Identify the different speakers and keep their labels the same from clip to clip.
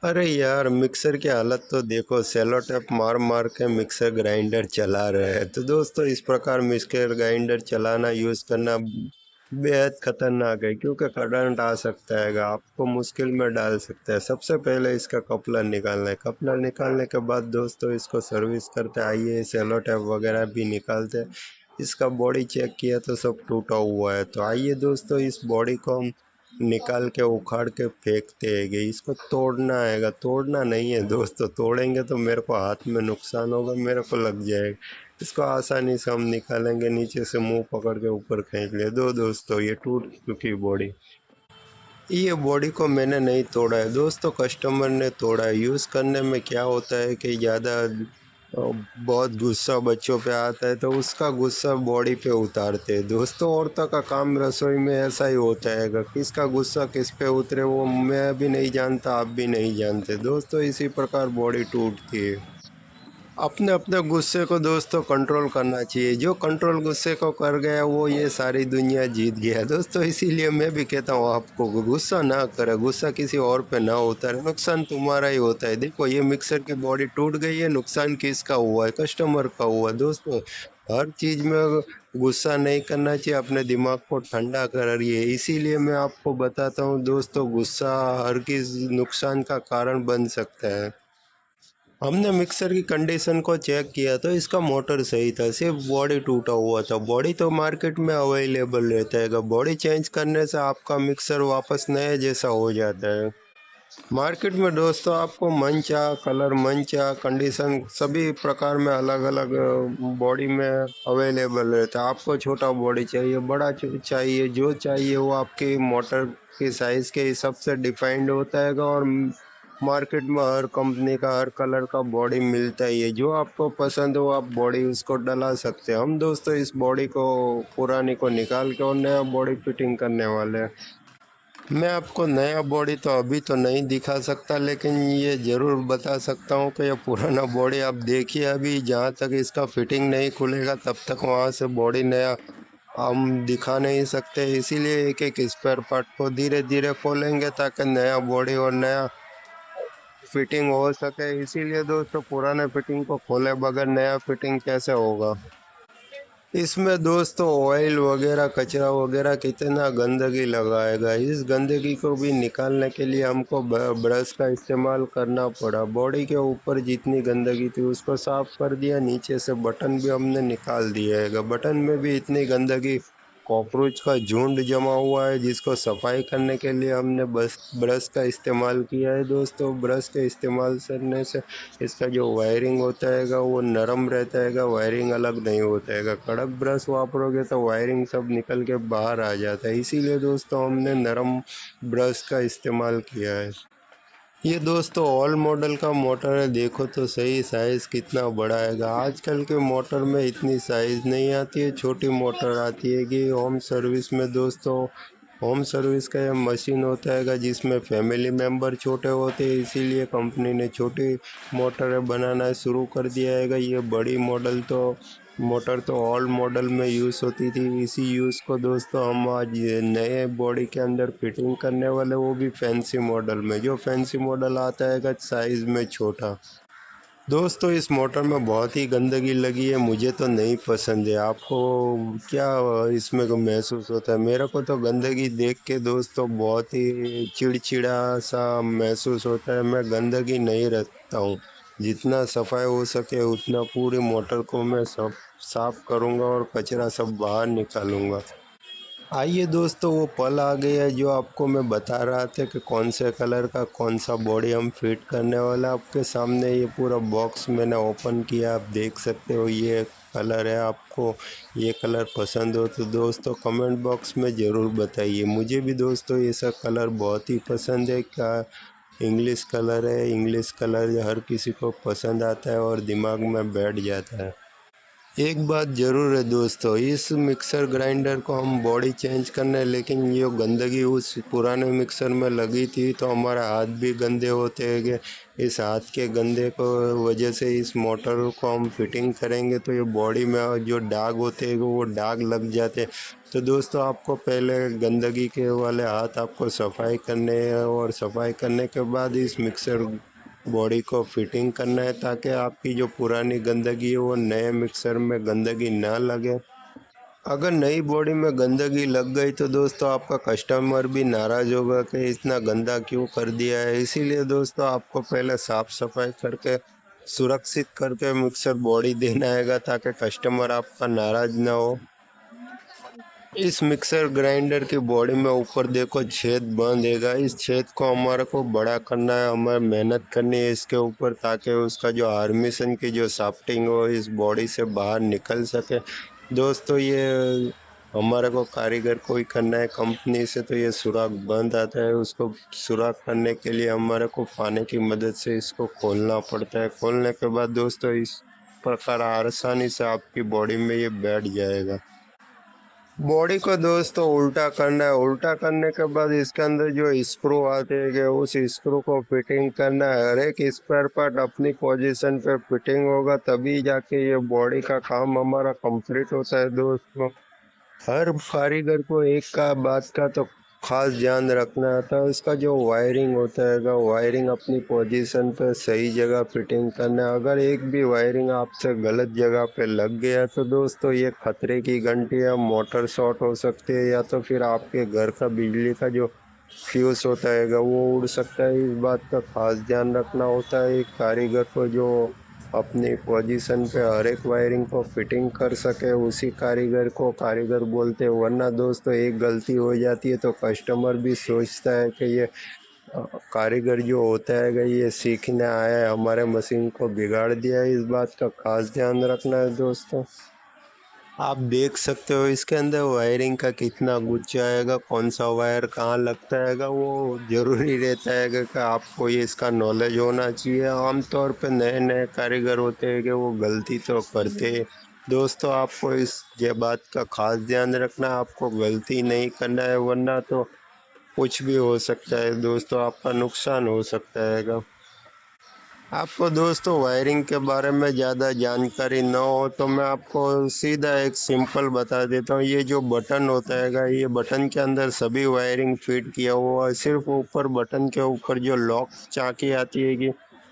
Speaker 1: अरे यार, मिक्सर की हालत तो देखो, सेलो टेप मार मार के मिक्सर ग्राइंडर चला रहे हैं। तो दोस्तों, इस प्रकार मिक्सर ग्राइंडर चलाना, यूज़ करना बेहद खतरनाक है, क्योंकि करंट आ सकता है, आपको मुश्किल में डाल सकता है। सबसे पहले इसका कपलर निकालना है। कपलर निकालने के बाद दोस्तों इसको सर्विस करते आइए, सेलो टेप वगैरह भी निकालते हैं। इसका बॉडी चेक किया तो सब टूटा हुआ है। तो आइए दोस्तों, इस बॉडी को हम निकाल के उखाड़ के फेंकते हैंगे। इसको तोड़ना हैगा, तोड़ना नहीं है दोस्तों, तोड़ेंगे तो मेरे को हाथ में नुकसान होगा, मेरे को लग जाएगा। इसको आसानी से हम निकालेंगे, नीचे से मुंह पकड़ के ऊपर खींच ले। दो दोस्तों, ये टूट चुकी बॉडी। ये बॉडी को मैंने नहीं तोड़ा है दोस्तों, कस्टमर ने तोड़ा है। यूज़ करने में क्या होता है कि ज़्यादा बहुत गुस्सा बच्चों पे आता है, तो उसका गुस्सा बॉडी पे उतारते हैं दोस्तों। औरतों का काम रसोई में ऐसा ही होता है, किसका गुस्सा किस पे उतरे वो मैं भी नहीं जानता, आप भी नहीं जानते दोस्तों। इसी प्रकार बॉडी टूटती है। अपने अपने गुस्से को दोस्तों कंट्रोल करना चाहिए। जो कंट्रोल गुस्से को कर गया वो ये सारी दुनिया जीत गया दोस्तों। इसीलिए मैं भी कहता हूँ आपको, गुस्सा ना करें, गुस्सा किसी और पे ना उतारे, नुकसान तुम्हारा ही होता है। देखो, ये मिक्सर की बॉडी टूट गई है, नुकसान किसका हुआ है? कस्टमर का हुआ है दोस्तों। हर चीज़ में गुस्सा नहीं करना चाहिए, अपने दिमाग को ठंडा करिए। इसीलिए मैं आपको बताता हूँ दोस्तों, गुस्सा हर किसी नुकसान का कारण बन सकता है। हमने मिक्सर की कंडीशन को चेक किया तो इसका मोटर सही था, सिर्फ बॉडी टूटा हुआ था। बॉडी तो मार्केट में अवेलेबल रहता है, बॉडी चेंज करने से आपका मिक्सर वापस नए जैसा हो जाता है। मार्केट में दोस्तों आपको मंचा कलर, मंचा कंडीशन सभी प्रकार में अलग अलग बॉडी में अवेलेबल रहता है। आपको छोटा बॉडी चाहिए, बड़ा चाहिए, जो चाहिए वो आपकी मोटर की साइज़ के हिसाब से डिफाइंड होता है। और मार्केट में हर कंपनी का हर कलर का बॉडी मिलता ही है। जो आपको पसंद हो आप बॉडी उसको डला सकते हैं। हम दोस्तों इस बॉडी को पुरानी को निकाल के और नया बॉडी फिटिंग करने वाले हैं। मैं आपको नया बॉडी तो अभी तो नहीं दिखा सकता, लेकिन ये ज़रूर बता सकता हूँ कि ये पुराना बॉडी आप देखिए। अभी जहाँ तक इसका फिटिंग नहीं खुलेगा तब तक वहाँ से बॉडी नया हम दिखा नहीं सकते। इसीलिए एक एक स्पेयर पार्ट को धीरे धीरे खोलेंगे ताकि नया बॉडी और नया फिटिंग हो सके। इसीलिए दोस्तों, पुराने फिटिंग को खोले बगैर नया फिटिंग कैसे होगा? इसमें दोस्तों ऑयल वगैरह, कचरा वगैरह कितना गंदगी लगाएगा। इस गंदगी को भी निकालने के लिए हमको ब्रश का इस्तेमाल करना पड़ा। बॉडी के ऊपर जितनी गंदगी थी उसको साफ कर दिया, नीचे से बटन भी हमने निकाल दिया है। बटन में भी इतनी गंदगी, कॉकरोच का झुंड जमा हुआ है, जिसको सफाई करने के लिए हमने बस ब्रश का इस्तेमाल किया है दोस्तों। ब्रश के इस्तेमाल करने से इसका जो वायरिंग होता है वो नरम रहता है, वायरिंग अलग नहीं होता है। कड़क ब्रश वापरोगे तो वायरिंग सब निकल के बाहर आ जाता है। इसीलिए दोस्तों हमने नरम ब्रश का इस्तेमाल किया है। ये दोस्तों ऑल मॉडल का मोटर है, देखो तो सही साइज़ कितना बड़ा है। आजकल के मोटर में इतनी साइज़ नहीं आती है, छोटी मोटर आती है। कि होम सर्विस में दोस्तों, होम सर्विस का ये मशीन होता है जिसमें फैमिली मेम्बर छोटे होते हैं, इसीलिए कंपनी ने छोटी मोटरें बनाना शुरू कर दिया है। ये बड़ी मॉडल तो मोटर तो ऑल मॉडल में यूज़ होती थी। इसी यूज़ को दोस्तों हम आज ये नए बॉडी के अंदर फिटिंग करने वाले, वो भी फैंसी मॉडल में। जो फैंसी मॉडल आता है साइज़ में छोटा। दोस्तों, इस मोटर में बहुत ही गंदगी लगी है, मुझे तो नहीं पसंद है। आपको क्या इसमें को महसूस होता है? मेरे को तो गंदगी देख के दोस्तों बहुत ही चिड़चिड़ा सा महसूस होता है। मैं गंदगी नहीं रखता हूँ, जितना सफाई हो सके उतना पूरी मोटर को मैं सब साफ करूँगा और कचरा सब बाहर निकालूँगा। आइए दोस्तों, वो पल आ गया है जो आपको मैं बता रहा था कि कौन से कलर का कौन सा बॉडी हम फिट करने वाला। आपके सामने ये पूरा बॉक्स मैंने ओपन किया, आप देख सकते हो ये कलर है। आपको ये कलर पसंद हो तो दोस्तों कमेंट बॉक्स में ज़रूर बताइए। मुझे भी दोस्तों ये सब कलर बहुत ही पसंद है। क्या इंग्लिश कलर है, इंग्लिश कलर हर किसी को पसंद आता है और दिमाग में बैठ जाता है। एक बात ज़रूर है दोस्तों, इस मिक्सर ग्राइंडर को हम बॉडी चेंज करने, लेकिन जो गंदगी उस पुराने मिक्सर में लगी थी तो हमारे हाथ भी गंदे होते हैं। इस हाथ के गंदे को वजह से इस मोटर को हम फिटिंग करेंगे तो ये बॉडी में जो दाग होते हैं वो दाग लग जाते हैं। तो दोस्तों आपको पहले गंदगी के वाले हाथ आपको सफाई करने हैं और सफाई करने के बाद इस मिक्सर बॉडी को फिटिंग करना है, ताकि आपकी जो पुरानी गंदगी है वो नए मिक्सर में गंदगी ना लगे। अगर नई बॉडी में गंदगी लग गई तो दोस्तों आपका कस्टमर भी नाराज़ होगा कि इतना गंदा क्यों कर दिया है। इसीलिए दोस्तों आपको पहले साफ सफाई करके सुरक्षित करके मिक्सर बॉडी देना है, ताकि कस्टमर आपका नाराज़ ना हो। इस मिक्सर ग्राइंडर की बॉडी में ऊपर देखो छेद बंदेगा, इस छेद को हमारे को बड़ा करना है, हमें मेहनत करनी है इसके ऊपर, ताकि उसका जो आर्मेशन की जो शाफ्टिंग हो इस बॉडी से बाहर निकल सके। दोस्तों ये हमारे को कारीगर को ही करना है कंपनी से, तो ये सुराख बंद आता है, उसको सुराख करने के लिए हमारे को पानी की मदद से इसको खोलना पड़ता है। खोलने के बाद दोस्तों इस प्रकार आसानी से आपकी बॉडी में ये बैठ जाएगा। बॉडी को दोस्तों उल्टा करना है, उल्टा करने के बाद इसके अंदर जो स्क्रू आते हैं उस स्क्रू को फिटिंग करना है। हर एक स्पेयर पार्ट अपनी पोजीशन पे फिटिंग होगा तभी जाके ये बॉडी का काम हमारा कंप्लीट होता है। दोस्तों हर कारीगर को एक का बात का तो खास ध्यान रखना था, इसका जो वायरिंग होता है वायरिंग अपनी पोजीशन पे सही जगह फिटिंग करना है। अगर एक भी वायरिंग आपसे गलत जगह पे लग गया तो दोस्तों ये खतरे की घंटी है, मोटर शॉर्ट हो सकती है या तो फिर आपके घर का बिजली का जो फ्यूज होता है वो उड़ सकता है। इस बात का खास ध्यान रखना होता है एक कारीगर को, जो अपनी पोजीशन पे हर एक वायरिंग को फिटिंग कर सके उसी कारीगर को कारीगर बोलते हैं। वरना दोस्तों एक गलती हो जाती है तो कस्टमर भी सोचता है कि ये कारीगर जो होता है ये सीखने आया है, हमारे मशीन को बिगाड़ दिया है। इस बात का खास ध्यान रखना है दोस्तों। आप देख सकते हो इसके अंदर वायरिंग का कितना गुच्छा आएगा, कौन सा वायर कहाँ लगता है, वो जरूरी रहता है कि आपको ये इसका नॉलेज होना चाहिए। आमतौर पे नए नए कारीगर होते हैं कि वो गलती तो करते हैं। दोस्तों आपको इस ये बात का खास ध्यान रखना है, आपको गलती नहीं करना है, वरना तो कुछ भी हो सकता है दोस्तों, आपका नुकसान हो सकता है। आपको दोस्तों वायरिंग के बारे में ज़्यादा जानकारी न हो तो मैं आपको सीधा एक सिंपल बता देता हूँ। ये जो बटन होता है ये बटन के अंदर सभी वायरिंग फिट किया हुआ है। सिर्फ ऊपर बटन के ऊपर जो लॉक चाकी आती है कि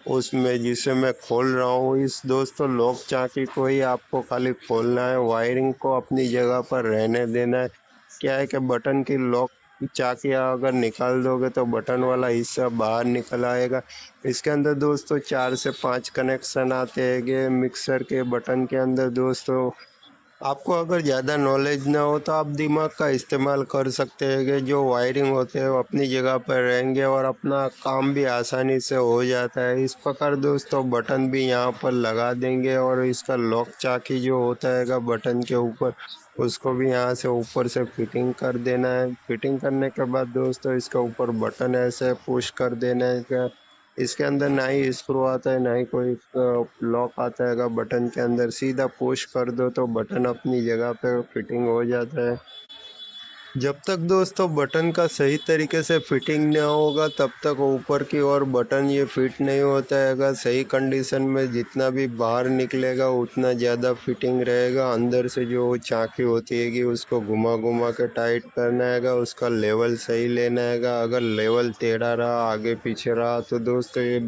Speaker 1: उसमें जिसे मैं खोल रहा हूँ, इस दोस्तों लॉक चाकी को ही आपको खाली खोलना है, वायरिंग को अपनी जगह पर रहने देना है। क्या है कि बटन की लॉक चाकियाँ अगर निकाल दोगे तो बटन वाला हिस्सा बाहर निकल आएगा। इसके अंदर दोस्तों 4 से 5 कनेक्शन आते हैं मिक्सर के बटन के अंदर। दोस्तों आपको अगर ज़्यादा नॉलेज ना हो तो आप दिमाग का इस्तेमाल कर सकते हैं कि जो वायरिंग होते हैं वो अपनी जगह पर रहेंगे और अपना काम भी आसानी से हो जाता है। इस प्रकार दोस्तों बटन भी यहाँ पर लगा देंगे और इसका लॉक चाकी जो होता है बटन के ऊपर उसको भी यहाँ से ऊपर से फिटिंग कर देना है। फिटिंग करने के बाद दोस्तों इसके ऊपर बटन ऐसे पुश कर देना है। इसके अंदर ना ही स्क्रू आता है ना ही कोई लॉक आता है बटन के अंदर, सीधा पुश कर दो तो बटन अपनी जगह पे फिटिंग हो जाता है। जब तक दोस्तों बटन का सही तरीके से फिटिंग नहीं होगा तब तक ऊपर की ओर बटन ये फिट नहीं होता है। सही कंडीशन में जितना भी बाहर निकलेगा उतना ज़्यादा फिटिंग रहेगा। अंदर से जो चाकी होती है कि उसको घुमा घुमा के टाइट करना है, उसका लेवल सही लेना है। अगर लेवल टेढ़ा रहा आगे पीछे रहा तो दोस्तों ये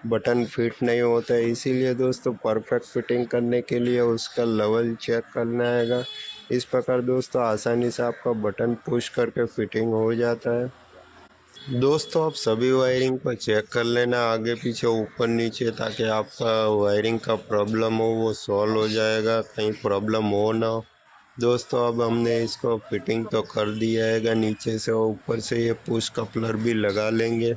Speaker 1: बटन फिट नहीं होता है। इसीलिए दोस्तों परफेक्ट फिटिंग करने के लिए उसका लेवल चेक करना है। इस प्रकार दोस्तों आसानी से आपका बटन पुश करके फिटिंग हो जाता है। दोस्तों आप सभी वायरिंग को चेक कर लेना आगे पीछे ऊपर नीचे, ताकि आपका वायरिंग का प्रॉब्लम हो वो सॉल्व हो जाएगा, कहीं प्रॉब्लम हो ना हो। दोस्तों अब हमने इसको फिटिंग तो कर दिया है, नीचे से और ऊपर से ये पुश कपलर भी लगा लेंगे।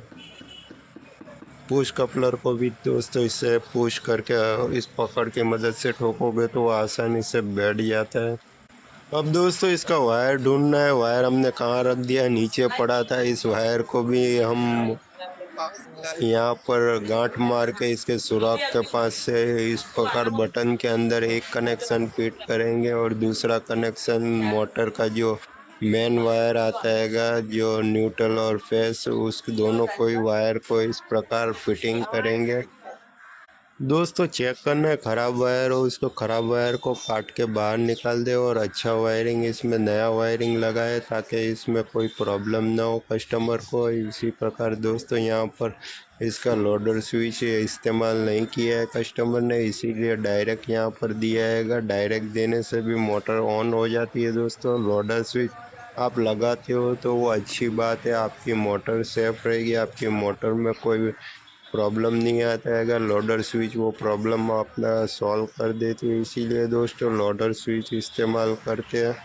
Speaker 1: पुश कपलर को भी दोस्तों इससे पुश करके इस पकड़ की मदद से ठोकोगे तो वो आसानी से बैठ जाता है। अब दोस्तों इसका वायर ढूंढना है। वायर हमने कहाँ रख दिया, नीचे पड़ा था। इस वायर को भी हम यहाँ पर गांठ मार के इसके सुराख के पास से इस प्रकार बटन के अंदर एक कनेक्शन फिट करेंगे और दूसरा कनेक्शन मोटर का जो मेन वायर आता हैगा जो न्यूट्रल और फेस, उस दोनों कोई वायर को इस प्रकार फिटिंग करेंगे। दोस्तों चेक करना है, ख़राब वायर हो उसको ख़राब वायर को काट के बाहर निकाल दे और अच्छा वायरिंग इसमें नया वायरिंग लगाए ताकि इसमें कोई प्रॉब्लम ना हो कस्टमर को। इसी प्रकार दोस्तों यहाँ पर इसका लोडर स्विच इस्तेमाल नहीं किया है कस्टमर ने, इसीलिए डायरेक्ट यहाँ पर दिया हैगा। डायरेक्ट देने से भी मोटर ऑन हो जाती है दोस्तों। लोडर स्विच आप लगाते हो तो वो अच्छी बात है, आपकी मोटर सेफ रहेगी, आपकी मोटर में कोई प्रॉब्लम नहीं आता है। अगर लोडर स्विच वो प्रॉब्लम अपना सॉल्व कर देती है, इसीलिए दोस्तों लोडर स्विच इस्तेमाल करते हैं।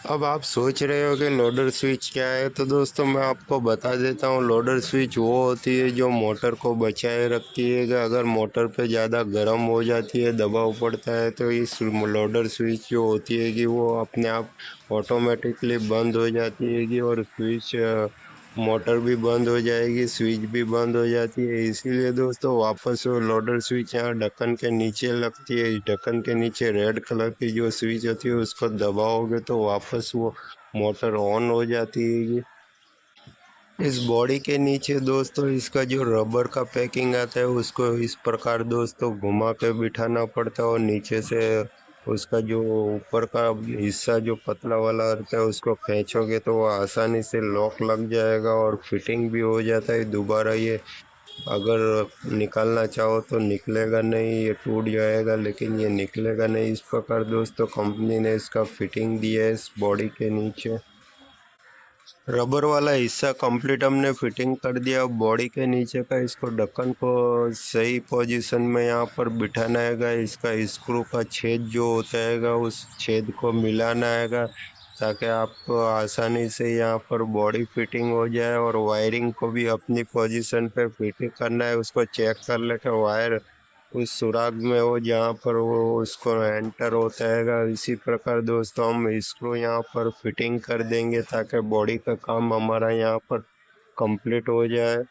Speaker 1: अब आप सोच रहे हो कि लोडर स्विच क्या है, तो दोस्तों मैं आपको बता देता हूँ। लोडर स्विच वो होती है जो मोटर को बचाए रखती है कि अगर मोटर पे ज़्यादा गर्म हो जाती है, दबाव पड़ता है, तो इस लोडर स्विच जो होती है कि वो अपने आप ऑटोमेटिकली बंद हो जाती है कि और स्विच मोटर भी बंद हो जाएगी, स्विच भी बंद हो जाती है। इसीलिए दोस्तों वापस वो लोडर स्विच यहाँ ढक्कन के नीचे लगती है। इस ढक्कन के नीचे रेड कलर की जो स्विच होती है उसको दबाओगे तो वापस वो मोटर ऑन हो जाती है। इस बॉडी के नीचे दोस्तों इसका जो रबर का पैकिंग आता है उसको इस प्रकार दोस्तों घुमा के बिठाना पड़ता है और नीचे से उसका जो ऊपर का हिस्सा जो पतला वाला रहता है उसको खींचोगे तो वो आसानी से लॉक लग जाएगा और फिटिंग भी हो जाता है। दोबारा ये अगर निकालना चाहो तो निकलेगा नहीं, ये टूट जाएगा लेकिन ये निकलेगा नहीं। इस प्रकार दोस्तों कंपनी ने इसका फिटिंग दिया है इस बॉडी के नीचे। रबर वाला हिस्सा कंप्लीट हमने फिटिंग कर दिया। बॉडी के नीचे का इसको ढक्कन को सही पोजीशन में यहाँ पर बिठाना हैगा। इसका स्क्रू का छेद जो होता हैगा उस छेद को मिलाना हैगा ताकि आपको आसानी से यहाँ पर बॉडी फिटिंग हो जाए। और वायरिंग को भी अपनी पोजीशन पे फिटिंग करना है, उसको चेक कर ले कि वायर उस सुराग में हो जहाँ पर वो उसको एंटर होता हैगा। इसी प्रकार दोस्तों हम स्क्रू यहाँ पर फिटिंग कर देंगे ताकि बॉडी का काम हमारा यहाँ पर कंप्लीट हो जाए।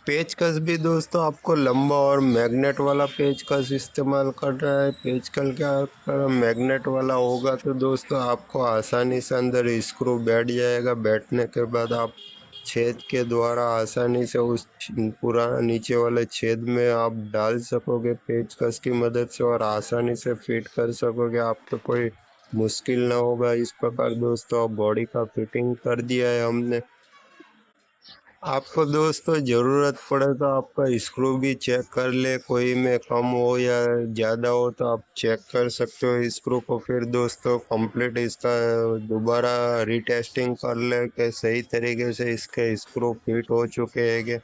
Speaker 1: पेचकस भी दोस्तों आपको लंबा और मैग्नेट वाला पेचकस इस्तेमाल करना है। पेचकस क्या अगर मैग्नेट वाला होगा तो दोस्तों आपको आसानी से अंदर स्क्रू बैठ जाएगा। बैठने के बाद आप छेद के द्वारा आसानी से उस पूरा नीचे वाले छेद में आप डाल सकोगे पेचकस की मदद से और आसानी से फिट कर सकोगे, आपको कोई मुश्किल ना होगा। इस प्रकार दोस्तों बॉडी का फिटिंग कर दिया है हमने। आपको दोस्तों ज़रूरत पड़े तो आपका स्क्रू भी चेक कर ले, कोई में कम हो या ज़्यादा हो तो आप चेक कर सकते हो स्क्रू को। फिर दोस्तों कंप्लीट इसका दोबारा रीटेस्टिंग कर ले कि सही तरीके से इसके स्क्रू फिट हो चुके हैं कि।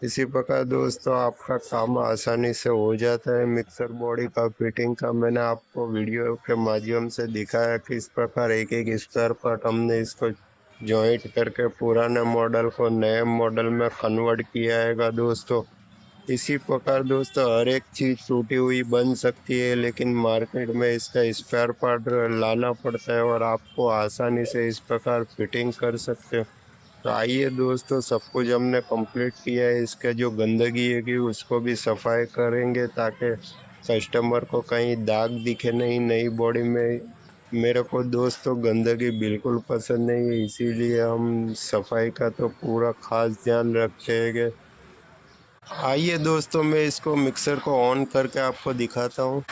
Speaker 1: इसी प्रकार दोस्तों आपका काम आसानी से हो जाता है मिक्सर बॉडी का फिटिंग का। मैंने आपको वीडियो के माध्यम से दिखाया कि इस प्रकार एक एक स्पेयर पार्ट हमने इसको जॉइंट करके पुराने मॉडल को नए मॉडल में कन्वर्ट किया हैगा दोस्तों। इसी प्रकार दोस्तों हर एक चीज़ टूटी हुई बन सकती है लेकिन मार्केट में इसका स्पेयर पार्ट लाना पड़ता है और आपको आसानी से इस प्रकार फिटिंग कर सकते हो। तो आइए दोस्तों सब कुछ हमने कंप्लीट किया है। इसका जो गंदगी है कि उसको भी सफाई करेंगे ताकि कस्टमर को कहीं दाग दिखे नहीं नई बॉडी में। मेरे को दोस्तों गंदगी बिल्कुल पसंद नहीं है, इसीलिए हम सफाई का तो पूरा खास ध्यान रखते हैं कि। आइए दोस्तों मैं इसको मिक्सर को ऑन करके आपको दिखाता हूँ।